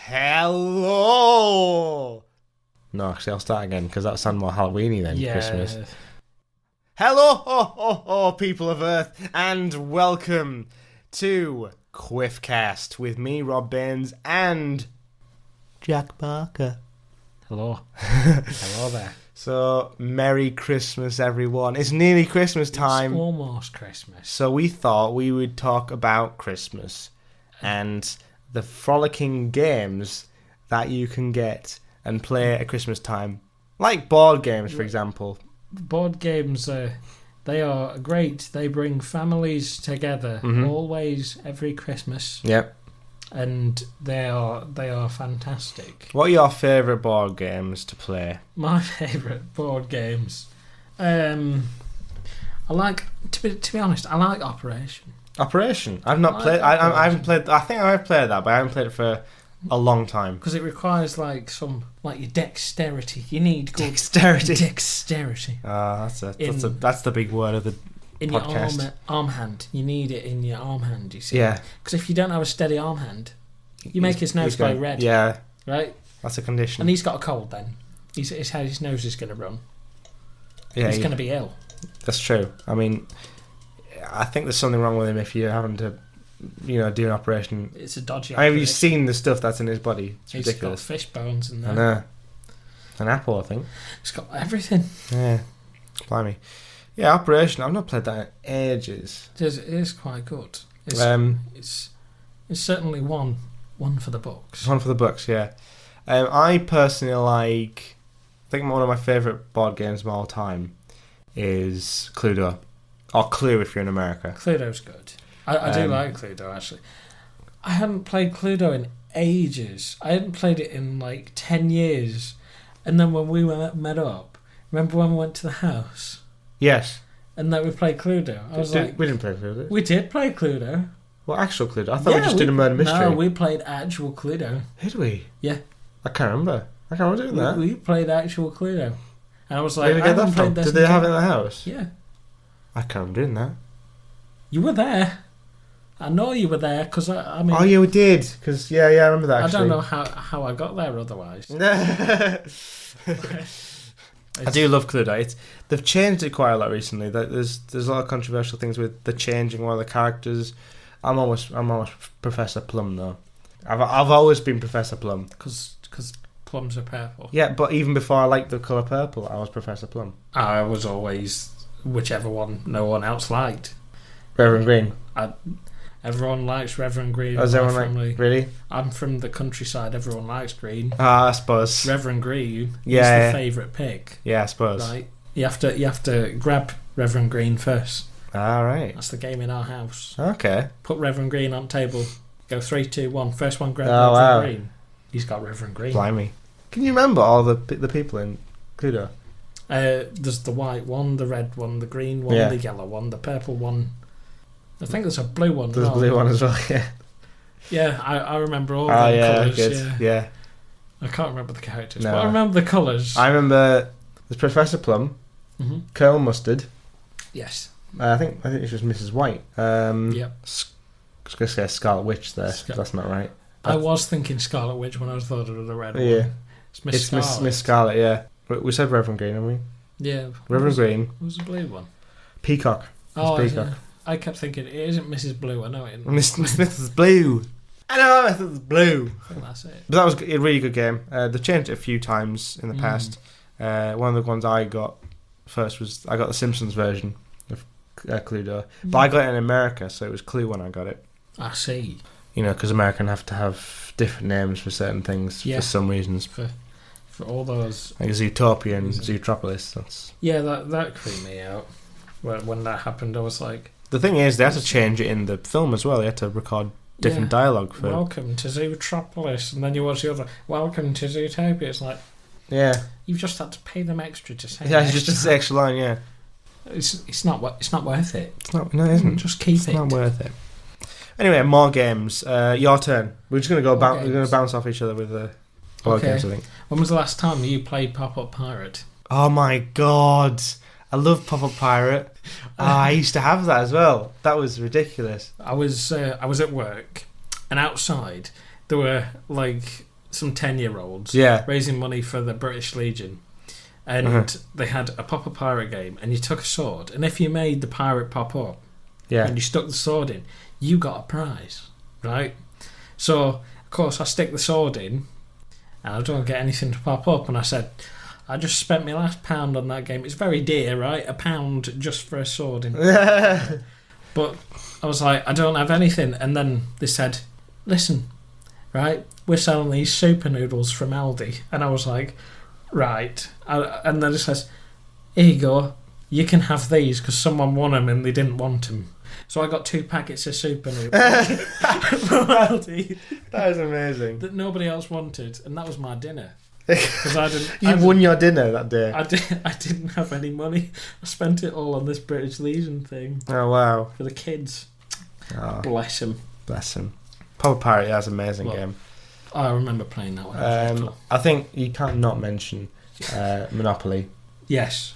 Hello! No, actually, I'll start again because that sounds more Halloweeny than Christmas. Hello, people of Earth, and welcome to Quiffcast with me, Rob Baines, and Jack Barker. Hello. Hello there. So, Merry Christmas, everyone. It's nearly Christmas time. It's almost Christmas. So we thought we would talk about Christmas and the frolicking games that you can get and play at Christmas time. Like board games, for example. Board games, they are great. They bring families together, always, every Christmas. Yep. And they are fantastic. What are your favourite board games to play? My favourite board games, I like to be honest. I like Operation. Operation. I've not played. I haven't played. I think I have played that, but I haven't played it for a long time. Because it requires your dexterity. You need good dexterity. That's the big word of the podcast. Your arm hand. You need it in your arm hand. You see. Yeah. Because if you don't have a steady arm hand, you make his nose go red. Yeah. Right. That's a condition. And he's got a cold. Then it's how his nose is going to run. Yeah. He's going to be ill. That's true. I mean, I think there's something wrong with him if you're having to, do an operation. It's a dodgy operation. Have you seen the stuff that's in his body? It's ridiculous. He's got fish bones in there. I know. An apple, I think. It's got everything. Yeah. Blimey. Yeah, Operation. I've not played that in ages. It is quite good. It's certainly one for the books. One for the books, yeah. I personally I think one of my favourite board games of all time is Cluedo. Or Clue if you're in America. Cluedo's good. I do like Cluedo, actually. I hadn't played Cluedo in ages. I hadn't played it in 10 years. And then when we met up, remember when we went to the house? Yes. And then we played Cluedo. We didn't play Cluedo. We did play Cluedo. Well, actual Cluedo? I thought we just did a murder mystery. No, we played actual Cluedo. Did we? Yeah. I can't remember. I can't remember doing that. We played actual Cluedo. And I was like, where did we get that from? Did they have it in the house? Yeah. I can't remember doing that. You were there. I know you were there because I mean. Oh, yeah, we did. Because I remember that. Actually. I don't know how I got there otherwise. I do love Cluedo. They've changed it quite a lot recently. There's a lot of controversial things with the changing one of the characters. I'm almost Professor Plum though. I've always been Professor Plum because plums are purple. Yeah, but even before I liked the colour purple, I was Professor Plum. I was always whichever one no one else liked. Reverend Green. Everyone likes Reverend Green. Does everyone like? Really? I'm from the countryside. Everyone likes Green. I suppose. Reverend Green is the favourite pick. Yeah, I suppose. Right. You have to grab Reverend Green first. Right. That's the game in our house. Okay. Put Reverend Green on table. Go 3, 2, 1. First one grab Reverend Green. He's got Reverend Green. Blimey. Can you remember all the people in Cluedo? There's the white one, the red one, the green one, the yellow one, the purple one. I think there's a blue one. There's a blue one as well, yeah. Yeah, I remember all the colours. Good. Yeah. I can't remember the characters, but I remember the colours. I remember there's Professor Plum, Colonel Mustard. Yes. I think it was Mrs. White. Yep. I was going to say Scarlet Witch there. That's not right. I was thinking Scarlet Witch when I thought of the red one. Yeah. It's Miss Scarlet, yeah. We said Reverend Green, haven't we? Yeah. Reverend Green. What was the blue one? Peacock. Peacock. I kept thinking, it isn't Mrs. Blue, I know it. Mrs. Blue. I know Mrs. Blue. I think that's it. But that was a really good game. They've changed it a few times in the past. One of the ones I got first was, I got the Simpsons version of Cluedo. But I got it in America, so it was Clue when I got it. I see. Because American have to have different names for certain things for some reasons. For all those... Like Zootopia and Zootropolis. Yeah, that creeped me out. When that happened, I was like... The thing is, they had to change it in the film as well. They had to record different dialogue for. Welcome to Zootropolis, and then you watch the other. Welcome to Zootopia. It's like, you've just had to pay them extra to say. Yeah, just to say extra line. Yeah, it's not worth it. It's not. No, it isn't. Just keep it. It's not worth it. Anyway, more games. Your turn. We're just going to go we're going to bounce off each other with the board games. I think. When was the last time you played Pop-Up Pirate? Oh my god! I love Pop-Up Pirate. I used to have that as well. That was ridiculous. I was at work, and outside there were some 10-year-olds Yeah. raising money for the British Legion. And they had a Pop a Pirate game, and you took a sword, and if you made the pirate pop up, Yeah. and you stuck the sword in, you got a prize, right? So, of course, I stick the sword in, and I don't get anything to pop up, and I said, I just spent my last pound on that game. It's very dear, right? £1 just for a sword in. But I was like, I don't have anything. And then they said, listen, right, we're selling these super noodles from Aldi. And I was like, right. And then it says, here you go. You can have these because someone won them and they didn't want them. So I got 2 packets of super noodles from Aldi. That is amazing. That nobody else wanted. And that was my dinner. Because I didn't. You won your dinner that day. I didn't have any money. I spent it all on this British Legion thing. Oh, wow. For the kids. Oh, Bless them. bless him. Pop a Pirate, that's an amazing game. I remember playing that one. I think you can't not mention Monopoly. Yes.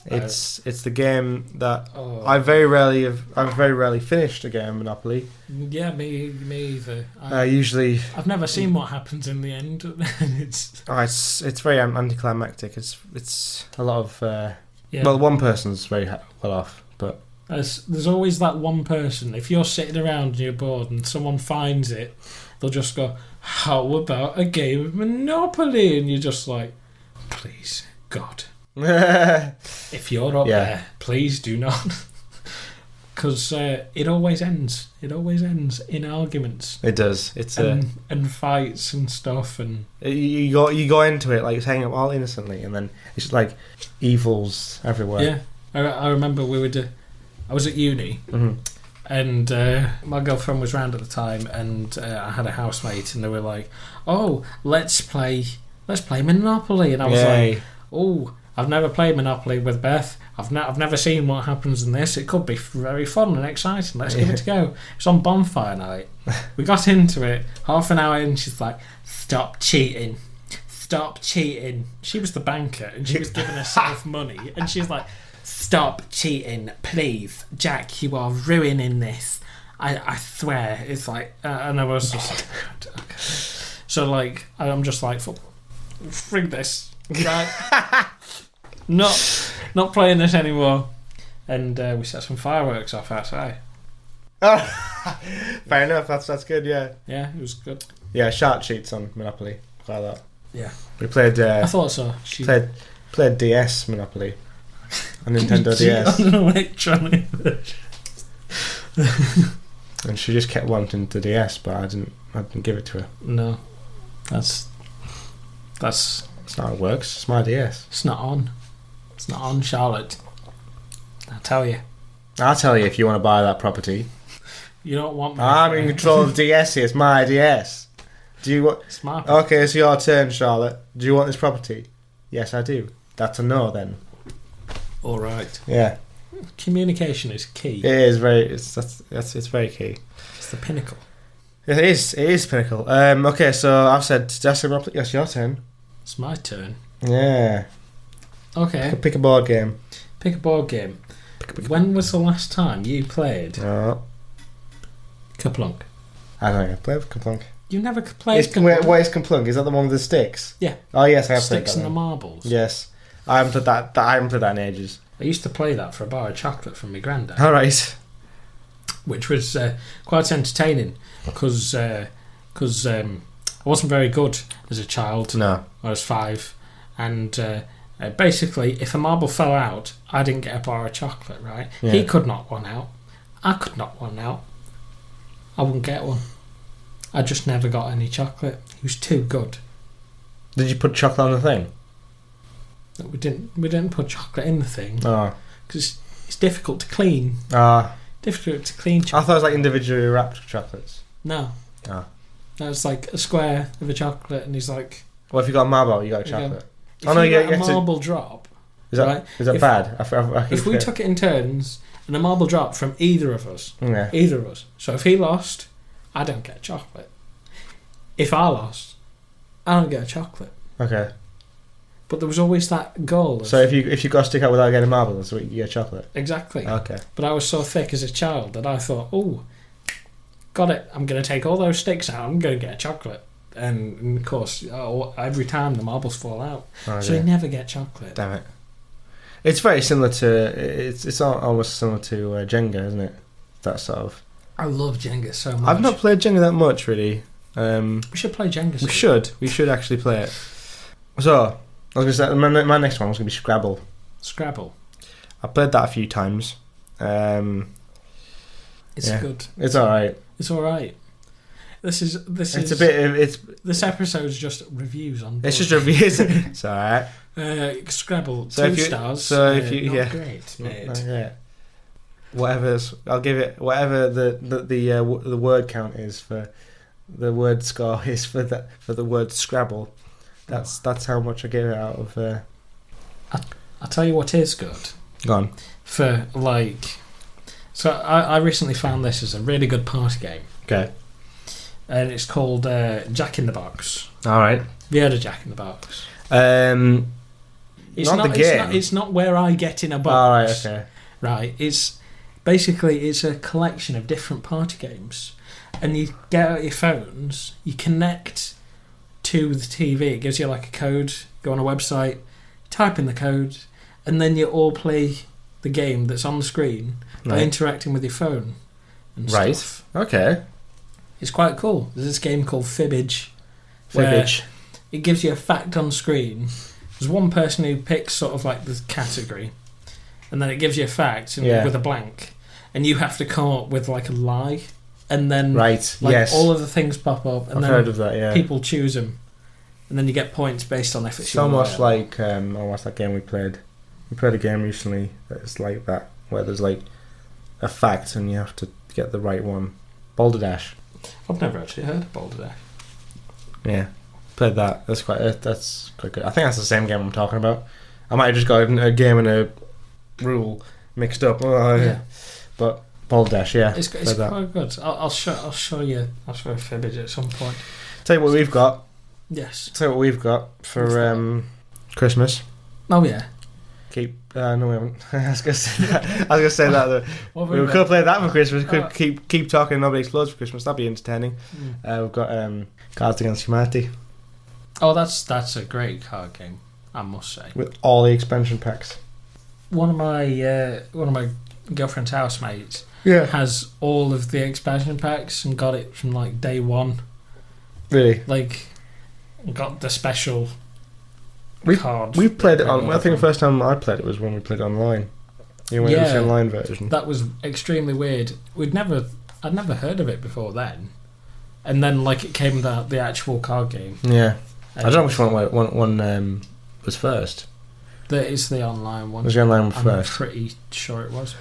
It's the game that Oh. I've very rarely finished a game of Monopoly. Yeah, me either. Usually, I've never seen what happens in the end. It's very anticlimactic. It's a lot of yeah. well, one person's very well off, but There's always that one person. If you're sitting around and you're bored and someone finds it, they'll just go, "How about a game of Monopoly?" And you're just like, "Please, God." If you're up there, please do not. Because it always ends. It always ends in arguments. It does. It's and fights and stuff. And you go into it like saying it all innocently, and then it's like evils everywhere. Yeah, I remember I was at uni, and my girlfriend was round at the time, and I had a housemate, and they were like, "Oh, let's play Monopoly," and I was like, "Oh." I've never played Monopoly with Beth. I've never seen what happens in this. It could be very fun and exciting. Let's give it a go. It's on bonfire night. We got into it. Half an hour in, she's like, "Stop cheating. Stop cheating." She was the banker, and she was giving herself money. And she's like, "Stop cheating, please. Jack, you are ruining this. I swear." It's like... and I was just like... Okay. So, like, I'm just like, frig this. Right? Not playing this anymore. And we set some fireworks off outside. Fair enough. That's good. Yeah. Yeah, it was good. Yeah, shark cheats on Monopoly. Like that. Yeah. We played. I thought so. Played DS Monopoly. On Nintendo DS. On an electronic version. And she just kept wanting the DS, but I didn't give it to her. No, that's That's not how it works. It's my DS. It's not on. It's not on, Charlotte. I'll tell you. I'll tell you if you want to buy that property. You don't want me. I'm in control of the DS here. It's my DS. Do you want? It's my Okay, it's your turn, Charlotte. Do you want this property? Yes, I do. That's a no, then. All right. Yeah. Communication is key. It is very. It's very key. It's the pinnacle. It is. It is pinnacle. Okay, so I've said that's your turn. It's my turn. Yeah. Okay. Pick a board game. Pick a board game. When was the last time you played Kaplunk? I don't think I've played Kaplunk. You never played Kaplunk? What is Kaplunk? Is that the one with the sticks? Yeah. Oh yes, I have played that. Sticks and the marbles. Yes. I haven't played that. I haven't played that in ages. I used to play that for a bar of chocolate from my granddad. All right. Which was quite entertaining because I wasn't very good as a child. No. I was 5, and basically, if a marble fell out, I didn't get a bar of chocolate. Right? Yeah. He could knock one out. I could knock one out. I wouldn't get one. I just never got any chocolate. He was too good. Did you put chocolate on the thing? We didn't put chocolate in the thing because it's difficult to clean. Difficult to clean chocolate. I thought it was like individually wrapped chocolates. No. Oh. No, it's like a square of a chocolate, and he's like... Well, if you got a marble, you got a chocolate. If you get a marble drop... Is that bad? If we took it in turns, and a marble dropped from either of us, so if he lost, I don't get a chocolate. If I lost, I don't get a chocolate. Okay. But there was always that goal. So if you got a stick out without getting a marble, so you get chocolate. Exactly. Okay. But I was so thick as a child that I thought, oh, got it. I'm going to take all those sticks out. I'm going to get a chocolate. And of course, every time the marbles fall out, Oh, so you never get chocolate. Damn it! It's very similar to it's almost similar to Jenga, isn't it? That sort of. I love Jenga so much. I've not played Jenga that much, really. We should play Jenga. We should actually play it. So I was gonna say my next one was gonna be Scrabble. Scrabble. I played that a few times. It's good. It's all right. It's all right. This is. It's a bit. This episode's just reviews on. It's just reviews. It's all right. Scrabble. So 2 stars. So if you not great, mate. Not great. I'll give it whatever the word count is for the word score is for the word Scrabble. That's how much I give it out of. I'll tell you what is good. Go on. For like, so I recently found this as a really good party game. Okay. And it's called Jack in the Box. All right. Have you heard of Jack in the Box? It's not the game. It's not where I get in a box. All right. Okay. Right. It's basically a collection of different party games, and you get out your phones, you connect to the TV. It gives you like a code. Go on a website, type in the code, and then you all play the game that's on the screen by interacting with your phone. And stuff. Okay. It's quite cool. There's this game called Fibbage. Fibbage. It gives you a fact on screen. There's one person who picks sort of like the category, and then it gives you a fact with a blank, and you have to come up with like a lie, and then all of the things pop up, and I've heard of that. Yeah. People choose them, and then you get points based on if it's almost like almost that game we played. We played a game recently that's like that, where there's like a fact and you have to get the right one. Boulder Dash. I've never actually heard of Boulder Dash. Yeah, played that. That's quite good. I think that's the same game I'm talking about. I might have just got a game and a rule mixed up. But Boulder Dash, yeah, it's quite good. I'll show you Fibbage at some point. Tell you what we've got. Yes. Tell you what we've got for Christmas. Oh yeah. No, we haven't. I was gonna say that. We could play that for Christmas. We could keep talking Nobody Explodes for Christmas. That'd be entertaining. We've got Cards Against Humanity. Oh, that's a great card game, I must say. With all the expansion packs. One of my girlfriend's housemates has all of the expansion packs and got it from like day one. Really? Like, got the special. We played it on. I think the first time I played it was when we played it online. It was the online version. That was extremely weird. I'd never heard of it before then, and then like it came out the actual card game. Yeah, I don't know which one was first. It's the online one. Was the online one first? I'm pretty sure it was,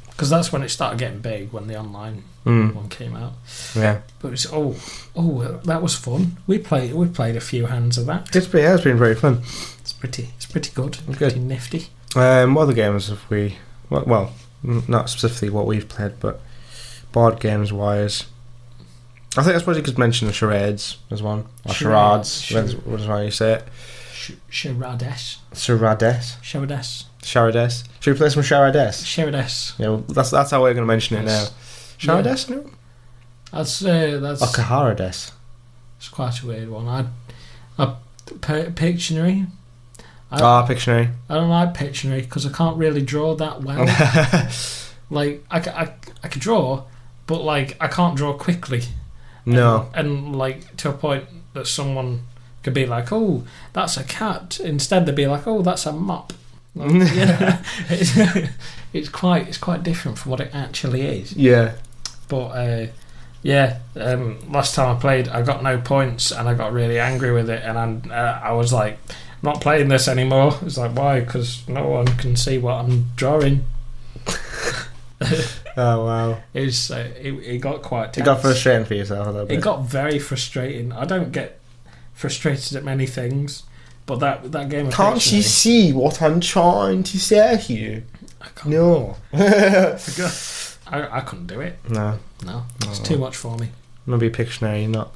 because that's when it started getting big, when the online one came out. Yeah, but it's that was fun. We played a few hands of that. It's been very fun. It's pretty good. It's pretty nifty. What other games have we? Well, not specifically what we've played, but board games wise. I suppose you could mention the charades as one, or charades. What is how you say it? Charades. Should we play some charades? Charades. Yeah, well, that's how we're going to mention it now. Charades? No? I'd say that's. Or Caharades. It's quite a weird one. Pictionary. Pictionary. I don't like Pictionary because I can't really draw that well. Like I could draw, but like I can't draw quickly. No. And like to a point that someone could be like, "Oh, that's a cat." Instead, they'd be like, "Oh, that's a mop." Like, it's quite different from what it actually is. Yeah. But last time I played, I got no points, and I got really angry with it, and I was like, I'm not playing this anymore. It's like, why? Because no one can see what I'm drawing. Oh wow! It got quite tense. It got frustrating for yourself a little bit. It got very frustrating. I don't get frustrated at many things, but that game. Can't you see what I'm trying to say here? I can't. No. I couldn't do it. No. It's too much for me. Maybe Pictionary, not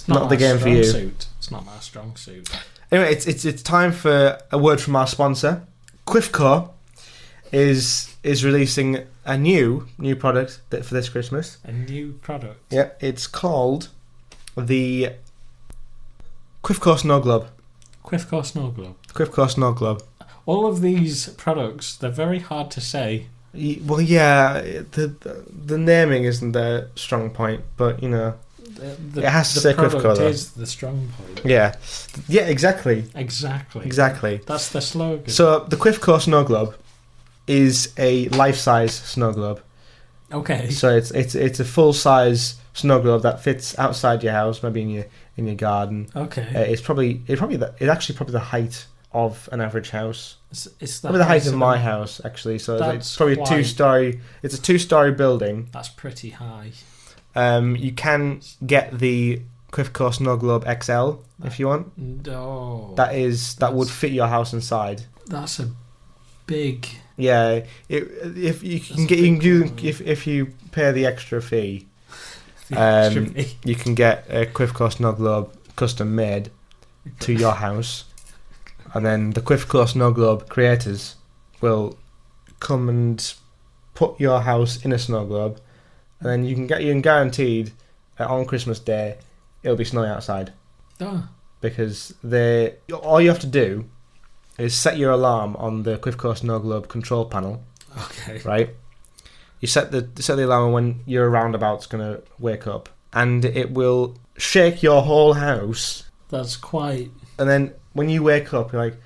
not the game for you. It's not my strong suit. Anyway, it's time for a word from our sponsor. Quifco is releasing a new product for this Christmas. A new product. Yeah, it's called the Quifco Snow Globe. Quifco Snow Globe. Quifco Snow Globe. All of these products, they're very hard to say. Well, yeah, the naming isn't their strong point, but you know, it has to say Quifco though. The product is the strong point. Yeah, exactly. Exactly. That's the slogan. So the Quifco Snow Globe is a life-size snow globe. Okay. So it's a full-size snow globe that fits outside your house, maybe in your garden. Okay. It's actually probably the height of an average house. It's probably the height of my house, actually. So it's probably a two-story. It's a two-story building. That's pretty high. You can get the Quifco Snow Globe XL if you want. No. That would fit your house inside. That's a big. Yeah, if you pay the extra fee, you can get a Quifco Snow Globe custom made to your house, and then the Quifco Snow Globe creators will come and put your house in a snow globe, and then you can guaranteed on Christmas Day it'll be snowing outside. Because all you have to do is set your alarm on the Quifco Snow Globe control panel. Okay. Right? You set the alarm when your roundabout's going to wake up, and it will shake your whole house. That's quite. And then when you wake up, you're like,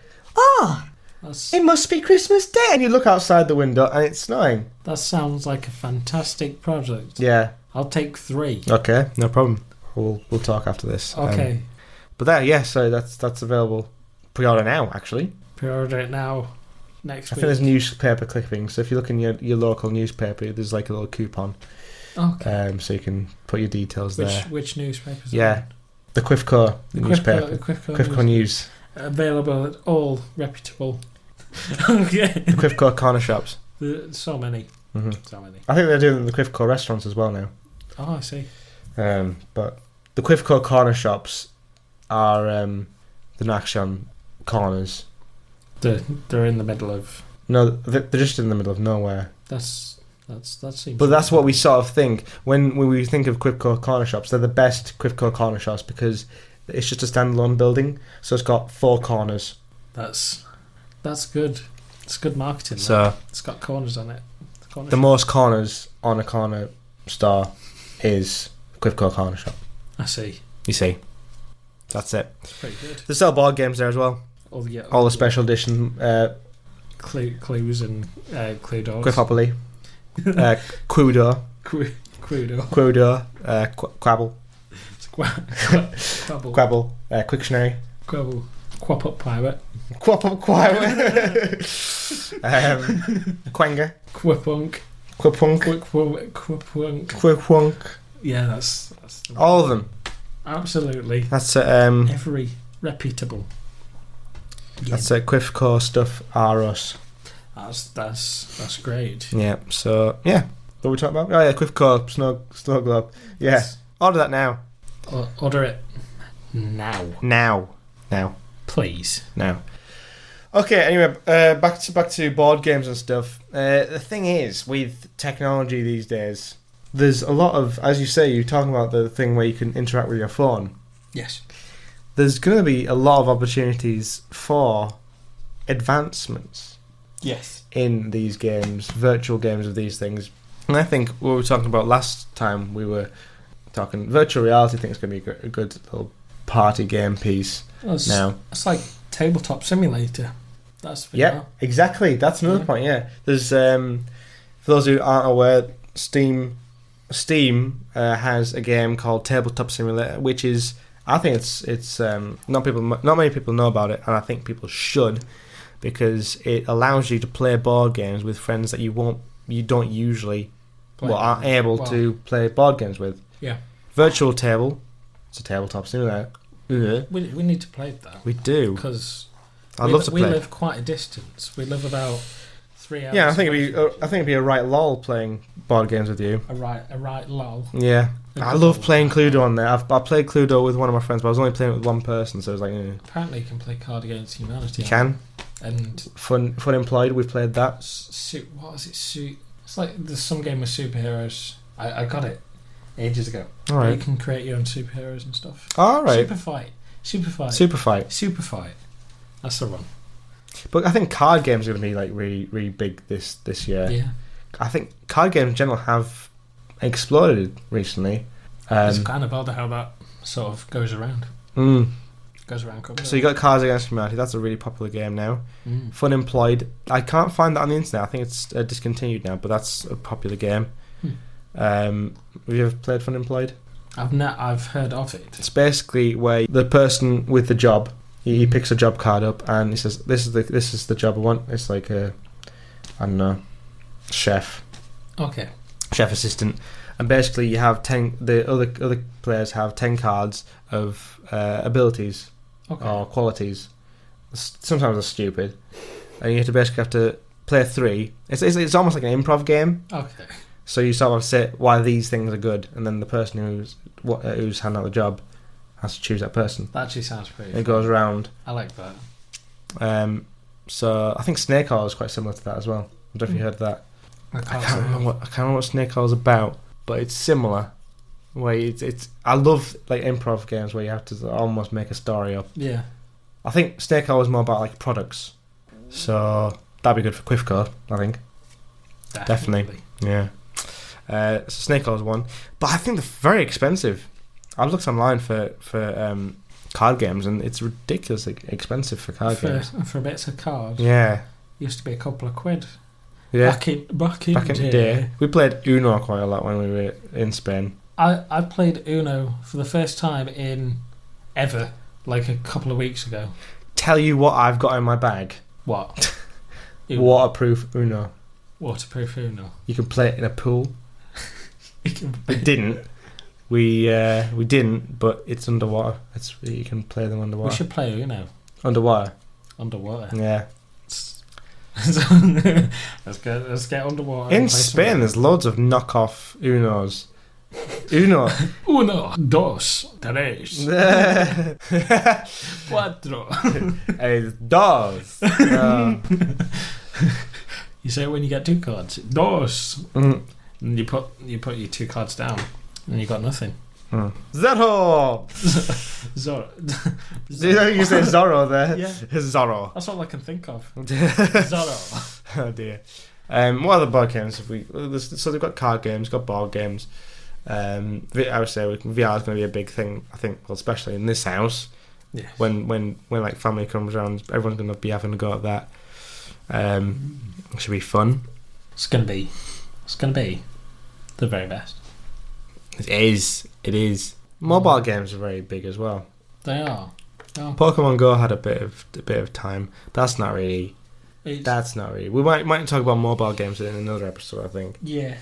it must be Christmas Day, and you look outside the window and it's snowing. That sounds like a fantastic project. Yeah. I'll take 3. Okay, no problem. We'll talk after this. Okay. So that's available. Pre-order now, actually. Pre-order it now. Next week. I think there's newspaper clippings. So if you look in your local newspaper, there's like a little coupon. Okay. So you can put your details there. Which newspapers? Yeah. The Quifco newspaper. Quifco News. Available at all reputable. Okay. The Quifco corner shops. So many. Mm-hmm. So many. I think they're doing the Quifco restaurants as well now. Oh, I see. But the Quifco corner shops are the Nakshon corners. They're in the middle of. No, they're just in the middle of nowhere. That seems. But that's what we sort of think when we think of Quifco corner shops. They're the best Quifco corner shops because it's just a standalone building, so it's got 4 corners. That's good. It's good marketing. So it's got corners on it. The most corners on a corner store is Quifco corner shop. I see. You see, that's it. It's pretty good. They sell board games there as well. All the special edition Clues and Cluedos. Quifopoly, Quoodo, Quabble, Quabble, Quictionary, Quap Up Pirate, Quenga, Quipunk, Quipunk. Yeah, that's all of them. Absolutely. That's every reputable. That's Quifco stuff are us. That's great. Yeah. So yeah, what were we talking about? Oh yeah, Quifco Snow Globe. Yeah. Yes. Order that now. Order it now. Now. Please. Now. Okay. Anyway, back to board games and stuff. The thing is, with technology these days, there's a lot of, as you say, you're talking about the thing where you can interact with your phone. Yes. There's going to be a lot of opportunities for advancements. Yes. In these games, virtual games of these things. And I think what we were talking about last time, we were talking virtual reality. I think it's going to be a good little party game piece now. It's like Tabletop Simulator. That's exactly. That's another point. Yeah, there's for those who aren't aware, Steam has a game called Tabletop Simulator, which is, I think it's not many people know about it, and I think people should, because it allows you to play board games with friends that you don't usually aren't able to play board games with. Yeah. Virtual table. It's a tabletop simulator. We need to play that. We do, because I'd love to play. We live quite a distance. We live about 3 hours. Yeah, I think it'd be a right lol playing board games with you. A right lol. Yeah, I love playing Cluedo on there. I played Cluedo with one of my friends, but I was only playing it with one person, so it was like. Apparently, you can play Card Against Humanity. You can. And Fun Employed, we've played that. What was it? It's like there's some game with superheroes. I got it ages ago. All right. You can create your own superheroes and stuff. All right. Super Fight. Super Fight. Super Fight. That's the one. But I think card games are going to be like really, really big this year. Yeah. I think card games in general have exploded recently. It's kind of odd how that sort of goes around. Goes around. So you got Cards Against Humanity. That's a really popular game now. Fun Employed. I can't find that on the internet. I think it's discontinued now, but that's a popular game. Have you ever played Fun Employed? I've heard of it. It's basically where the person with the job, he picks a job card up and he says, "This is the job I want." It's like I don't know, chef. Okay. Chef assistant, and basically you have 10. The other players have 10 cards of abilities or qualities. Sometimes they're stupid, and you have to play 3. It's almost like an improv game. Okay. So you sort of say why these things are good, and then the person who's handing out the job has to choose that person. That actually sounds pretty. It goes around. I like that. So I think Snake Oil is quite similar to that as well. I don't know if you heard of that. I can't remember what Snake Oil is about, but it's similar. Where it's I love like improv games where you have to almost make a story up. Yeah. I think Snake Oil is more about like products, so that'd be good for Quifco, I think. Definitely. Yeah. So Snake Oil is one, but I think they're very expensive. I've looked online for card games, and it's ridiculously expensive for card games. For bits of cards. Yeah. Used to be a couple of quid. Yeah. Back in the day. We played Uno quite a lot when we were in Spain. I played Uno for the first time in ever, like a couple of weeks ago. Tell you what I've got in my bag. What? Waterproof Uno. Waterproof Uno. You can play it in a pool. We didn't. We didn't, but it's underwater. You can play them underwater. We should play Uno. Underwater. Yeah. Let's get underwater. In Spain, there's loads of knockoff Unos. Uno, dos, tres, cuatro. Dos. You say it when you get 2 cards. Dos. And you put your 2 cards down, and you got nothing. Zero. Zorro. Do you know you say Zorro there? Yeah. Zorro. That's all I can think of. Zorro. Oh dear. What other board games have we? So they've got card games, got board games. I would say VR is going to be a big thing. I think, well, especially in this house. Yes. When like family comes around, everyone's going to be having a go at that. It should be fun. It's going to be the very best. It is. Mobile games are very big as well. They are. Oh. Pokemon Go had a bit of time. That's not really. We might talk about mobile games in another episode, I think. Yeah.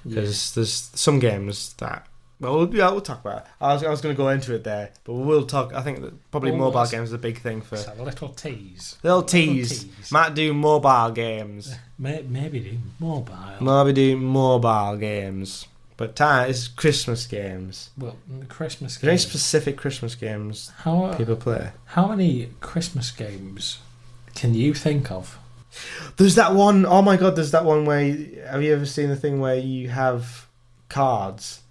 Because there's some games that. Well, we'll talk about it. I was going to go into it there, but we'll talk. I think that probably mobile games is a big thing for. It's a little tease. Little tease. Might do mobile games. Maybe do mobile. Maybe do mobile games. But it's Christmas games. Well, Christmas games. Very specific Christmas games people play. How many Christmas games can you think of? There's that one. Oh my god! There's that one where. Have you ever seen the thing where you have cards?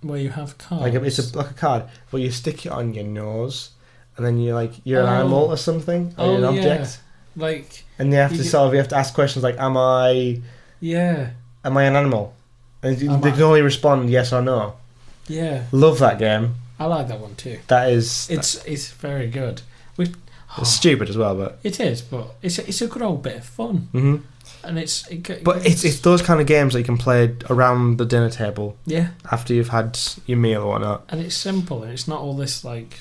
Where you have cards? Like it's like a card, but you stick it on your nose, and then you're an animal or something, or you're an object. Like. And you have to ask questions like, "Am I? Yeah. Am I an animal?" And they can only respond yes or no. Yeah. Love that game. I like that one too. It's very good. It's stupid as well, but it is. But it's a good old bit of fun. Mm-hmm. And it's those kind of games that you can play around the dinner table. Yeah. After you've had your meal or whatnot. And it's simple, and it's not all this like.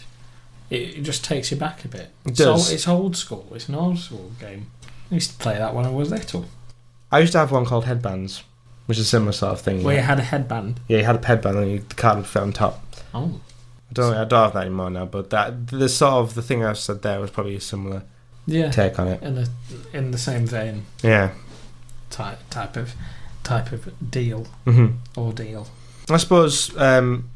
It just takes you back a bit. It does. It's old school. It's an old school game. I used to play that when I was little. I used to have one called Headbands, which is a similar sort of thing. Where you had a headband. Yeah, you had a headband and the card would fit on top. Oh. I don't have that anymore now, but the sort of the thing I said there was probably a similar take on it. In the same vein. Yeah. Type of deal. Mm-hmm. Or deal. I suppose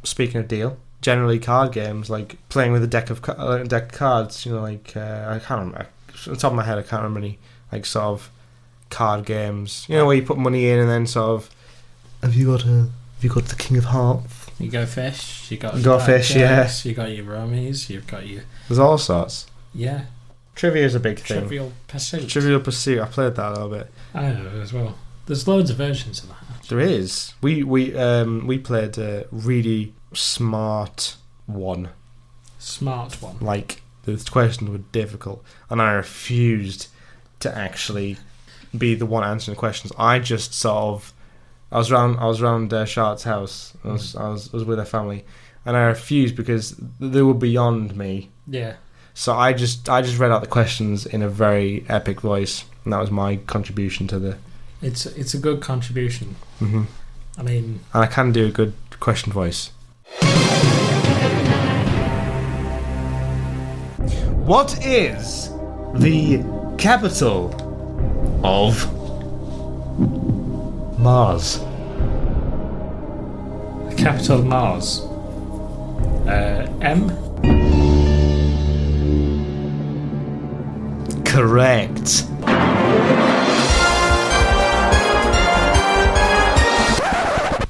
speaking of deal, generally card games like playing with a deck of cards. You know, like I can't remember. On the top of my head, I can't remember any like sort of card games. You know, where you put money in and then sort of have you got the King of Hearts? You go fish. You got fish, yeah. You got your rummies. You've got your There's all sorts. yeah. Trivia is a big thing. Trivial Pursuit. Trivial Pursuit. I played that a little bit. I know as well. There's loads of versions of that. There is. We played a really smart one. Smart one. Like the questions were difficult, and I refused to actually be the one answering the questions. I just sort of. I was around Charlotte's house. I was with her family, and I refused because they were beyond me. Yeah. So I just read out the questions in a very epic voice, and that was my contribution to the. It's a good contribution. Mm-hmm. I mean, and I can do a good question voice. What is the capital of Mars? the capital of Mars. M. Correct.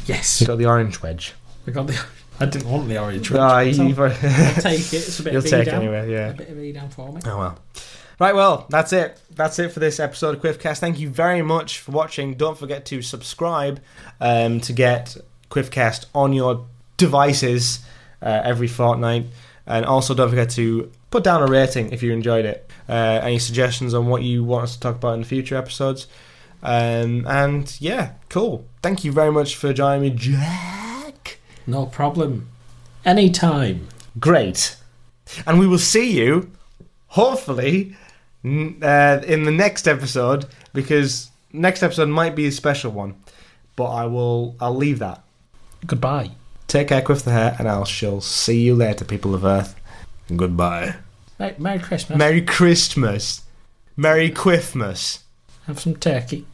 Yes. You got the orange wedge. We got the. I didn't want the orange wedge. Ah, I'll you've take it. It's a bit You'll of take it down. anyway, yeah. A bit of E down for me. Oh well. Right, well, that's it. That's it for this episode of Quiffcast. Thank you very much for watching. Don't forget to subscribe to get Quiffcast on your devices every fortnight. And also don't forget to put down a rating if you enjoyed it. Any suggestions on what you want us to talk about in the future episodes. And yeah, cool. Thank you very much for joining me, Jack. No problem. Anytime. Great. And we will see you, hopefully, in the next episode, because next episode might be a special one. But I'll leave that. Goodbye. Take care, Quiff the Hair, and I shall see you later, people of Earth. Goodbye. Merry Christmas. Merry Christmas. Merry Quiffmas. Have some turkey.